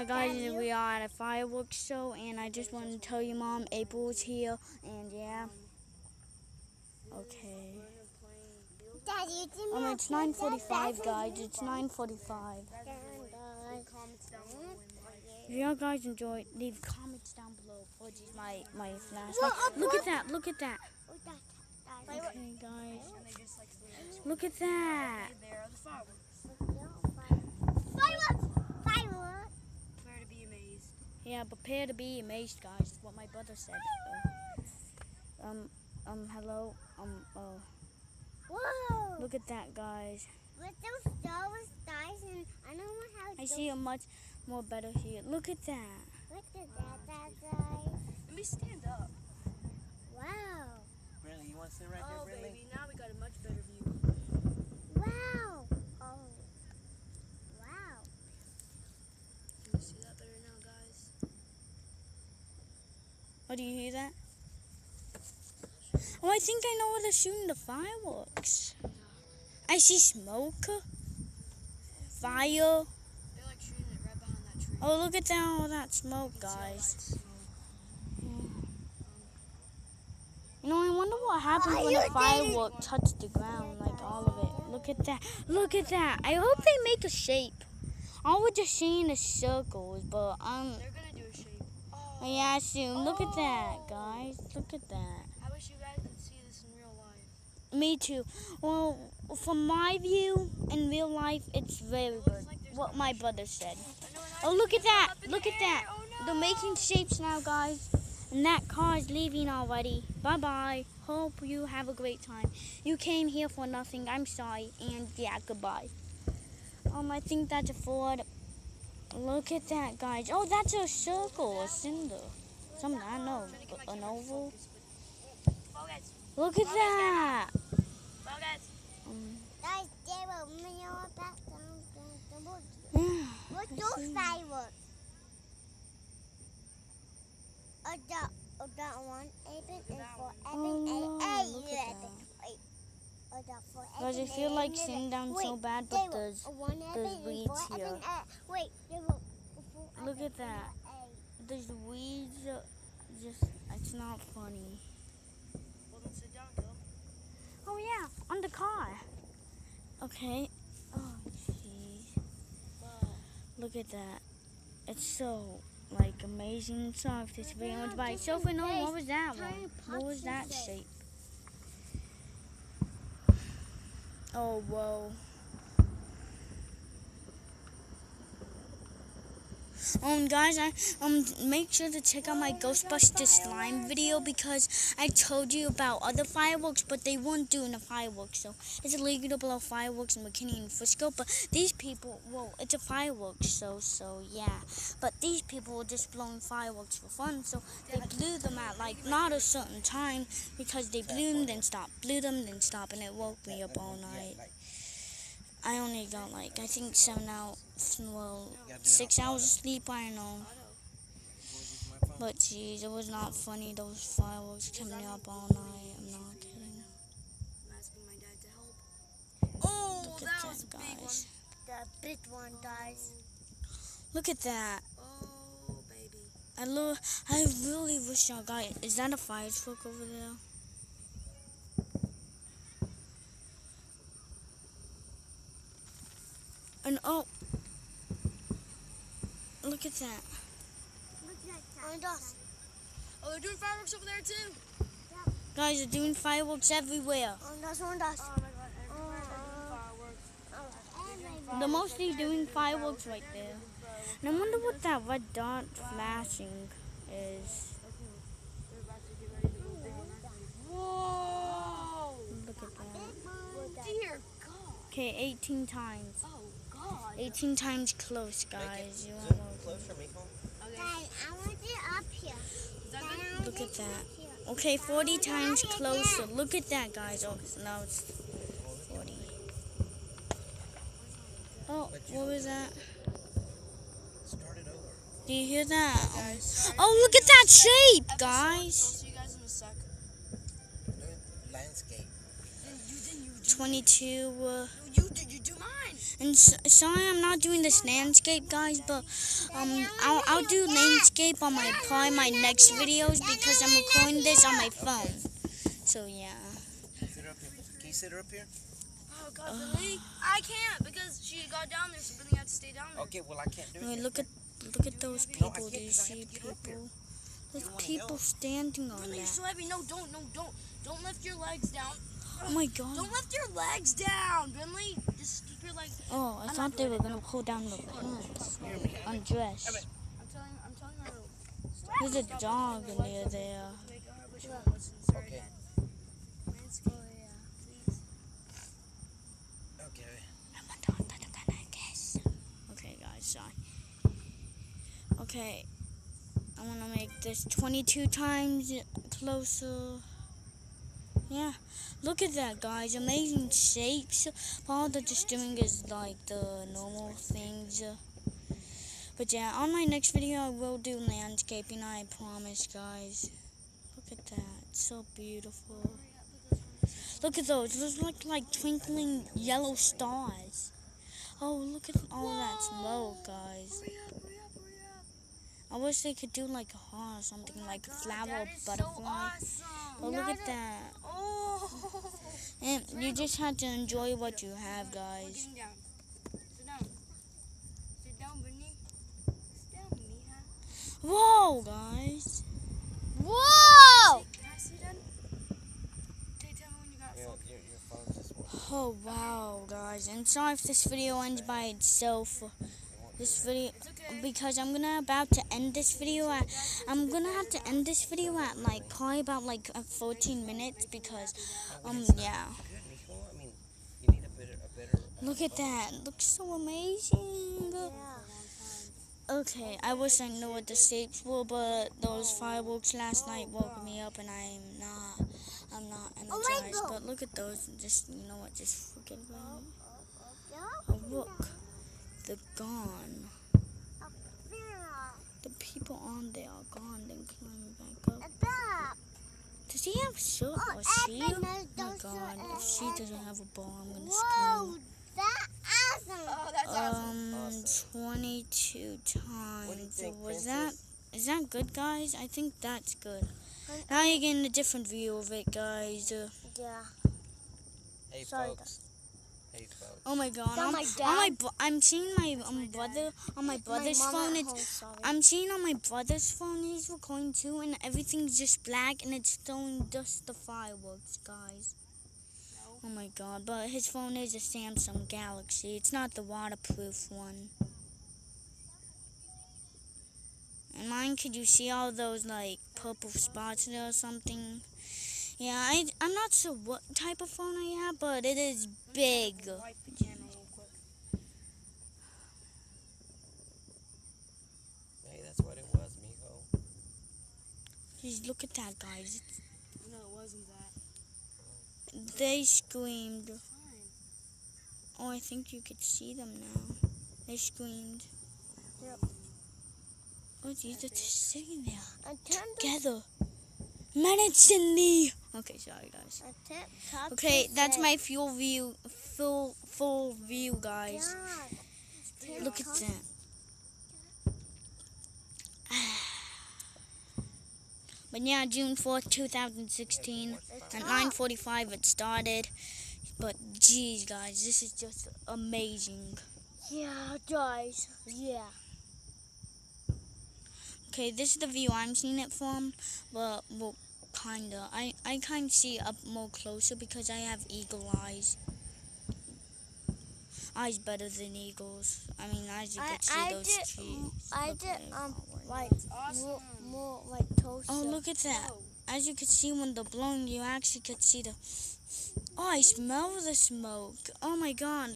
Guys, we are at a fireworks show, and I just wanted to tell you, Mom, April's here, and yeah. Okay. Daddy, It's 9:45, guys. It's 9:45. If you guys enjoyed, leave comments down below. Oh, geez, my flashlight. Look at that. Look at that. Okay, guys. Look at that. Fireworks! Prepare to be amazed. Yeah, prepare to be amazed, guys. Is what my brother said. Hello. Whoa! Look at that, guys. With those stars, guys, and I don't know how. I see a much more better here. Look at that. Look at that, guys. Let me stand up. Wow! Brinley, you want to sit right Oh, there, Brinley? baby, now we got a much better view. Wow! Oh! Wow! Can you see that better now, guys? Oh, do you hear that? Oh, I think I know where they're shooting the fireworks. I see smoke. Fire. They're like shooting it right behind that tree. Oh, look at that, all that smoke, guys. You know, I wonder what happens when a firework touches the ground, like all of it. Look at that. Look at that. I hope they make a shape. All we're just seeing is circles, but They're gonna do a shape. Oh, yeah, soon. Look at that, guys. Look at that. I wish you guys could see this in real life. Me too. Well, from my view, in real life, it's very good. What my brother said. Oh, look at that. Look at that. Oh, no. They're making shapes now, guys. And that car is leaving already. Bye-bye. Hope you have a great time. You came here for nothing. I'm sorry. And yeah, goodbye. I think that's a Ford. Look at that, guys. Oh, that's a circle, a cinder. Something, I don't know. An oval. Focus. Look at that. Focus. Guys, they will mirror back down the woods. Yeah. What's those fireworks? That one, Eben, and for Eben, no, and look at Eben. Guys, I feel like sitting down so bad, but there's weeds here. Wait, there were Look at that. There's weeds. It's not funny. Well, then sit down, Gil. Oh yeah, on the car. Okay. Oh jeez. Wow. Look at that. It's so amazing. Sorry if this video went by. So for no, what was that one? What was that shape? Oh whoa. Guys, make sure to check out my Ghostbusters slime video because I told you about other fireworks, but they weren't doing the fireworks. So it's illegal to blow fireworks in McKinney and Frisco. But these people, well, it's a fireworks show, so yeah. But these people were just blowing fireworks for fun, so they blew them at not a certain time because they blew them, then stopped, blew them, then stopped, and it woke me up all night. I only got I think 6 hours of sleep, I don't know. But geez, it was not funny, those fireworks kept me up all night, I'm not kidding. I'm asking my dad to help. Oh, Look at that was a that, big one. guys. the big one, guys. Look at that. Oh, baby. I really wish y'all got it. Is that a fire truck over there? And oh, look at that. Oh, they're doing fireworks over there, too. Guys, they're doing fireworks everywhere. On das. Oh, my God. Everywhere they're doing fireworks. They're mostly doing fireworks right there. And I wonder what that red dot flashing is. Whoa! Look at that. Dear God. Okay, 18 times. Oh, God. 18 times close, guys. You Is all it know. closer, Miko? Okay. Dad, I want it up here. Is that good? Look at that. Okay, 40 times closer. Look at that, guys. Oh, now it's 40. Oh, what was that? Start it over. Do you hear that? Guys, Oh, look at that shape, I'll guys. see you guys in a sec. Landscape. Then you 22. you do mine. And sorry, I'm not doing this landscape, guys, but I'll do landscape on probably my next videos because I'm recording this on my phone. So yeah. Sit her up here. Can you sit her up here? Oh God, Billy! I can't because she got down there, so Billy had to stay down there. Okay, well I can't do it. Wait, look at those No, I people. can't Do you 'cause I have see to get up here. people? There's wanna people help. standing on Billy, you're that. so heavy. No, don't lift your legs down. Oh my god. Don't lift your legs down, Billy. Just keep your legs. Oh, I I'm thought not they doing were gonna pull down the pants. Undress. I'm telling her. There's a dog near there. Okay. Okay. Okay, guys, sorry. Okay, I want to make this 22 times closer. Yeah, look at that, guys. Amazing shapes. All they're just doing is like the normal things. But yeah, on my next video, I will do landscaping. I promise, guys. Look at that. It's so beautiful. Look at those. Those look like twinkling yellow stars. Oh, look at all that smoke, guys. I wish they could do like a heart or something, like a flower or butterfly. Oh, look at that. Oh. And you just have to enjoy what you have, guys. Sit down. Sit down. Sit down, Brittany. Sit down, Mija. Whoa, guys. Whoa! Can I sit down? Tell me when you got full. Your phone just won't. Oh, wow, guys. And sorry if this video ends by itself. This video, It's okay. because I'm about to end this video at, I'm gonna have to end this video at like probably about like 14 minutes because, yeah. Good, Mijo. I mean, you need a better. Look at that. It looks so amazing. Okay, I wish I knew what the shapes were, but those fireworks last night woke me up and I'm not energized. But look at those. Just, you know what? Just forget about it. Oh, look. They're gone. The people on there are gone. Then climbing back up. Does he have a shirt or she? Oh my god, if she doesn't have a ball, I'm gonna Whoa, scream. that's awesome. Oh, that's awesome. 22 times. What do you think, Was Princess? is that good, guys? I think that's good. Now you're getting a different view of it, guys. Yeah. Hey, Sorry, folks. Hey, folks. Oh my god, That on my my dad? I'm seeing my brother on my brother's mom phone. at It's home, sorry. I'm seeing on my brother's phone he's recording too, and everything's just black and it's showing just the fireworks, guys. Oh my god, but his phone is a Samsung Galaxy. It's not the waterproof one. And mine, could you see all those like purple spots there or something? Yeah, I'm not sure what type of phone I have, but it is big. Wipe the camera real quick. Hey, that's what it was, Mijo. Just look at that, guys. No, it wasn't that. They screamed. Fine. Oh, I think you could see them now. They screamed. Yep. Oh, these are just sitting there I turned together. Menacingly. Okay, sorry, guys. Okay, that's my full view, full view, guys. Look at that. But yeah, June 4th, 2016, at 9:45 it started. But geez, guys, this is just amazing. Yeah, guys. Yeah. Okay, this is the view I'm seeing it from, but well, kinda. I kind of see up more closer because I have eagle eyes. Eyes better than eagles. I mean, eyes you could see those trees. I Look did at it. like Awesome. more like toast. Oh, look at that. Whoa. As you could see when they're blowing, you actually could see the... Oh, I smell the smoke. Oh my god.